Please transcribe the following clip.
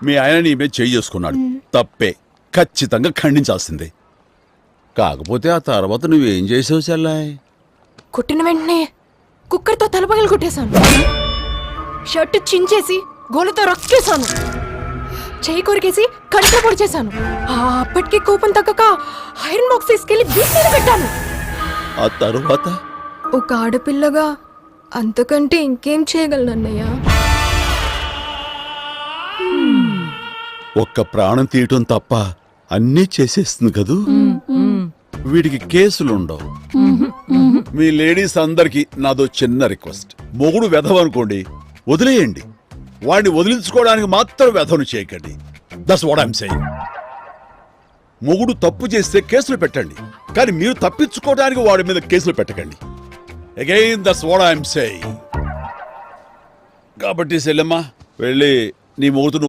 మీ ఆయన నీ మీద చేయి చేసుకున్నాడు, తప్పే, ఖచ్చితంగా ఖండించాల్సిందే. కాకపోతే ఆ తర్వాత నువ్వేం చేసావు చెల్లాయ్? కొట్టిన వెంటనే కుక్కర్తో తలపగలు కొట్టేశాను. షర్ట్ చించేసి గోలతో రక్కేశాను. చేయి కొరికేసి కంట్లో పొడి చేశాను. అప్పటికి కోపం తగ్గక ఐరన్ బాక్స్ తీసుకెళ్లి బీచ్ మీద పెట్టాను. ఆ తర్వాత ఒక ఆడపిల్లగా అంతకంటే ఇంకేం చేయగలను అన్నయ్య? ఒక్క ప్రాణం తీయటం తప్ప అన్నీ చేసేస్తుంది కదూ. వీడికి కేసులుండవు. మీ లేడీస్ అందరికి నాదో చిన్న రిక్వెస్ట్, మొగుడు వెధవ అనుకోండి, వదిలేయండి. వాడిని వదిలించుకోవడానికి మాత్రం వెధవను చేయకండి. That's what I'm saying. మొగుడు తప్పు చేస్తే కేసులు పెట్టండి, కానీ మీరు తప్పించుకోవడానికి వాడి మీద కేసులు పెట్టకండి. Again that's what I'm saying. కాబట్టి సెల్లమ్మ వెళ్ళి నీ మొగుడును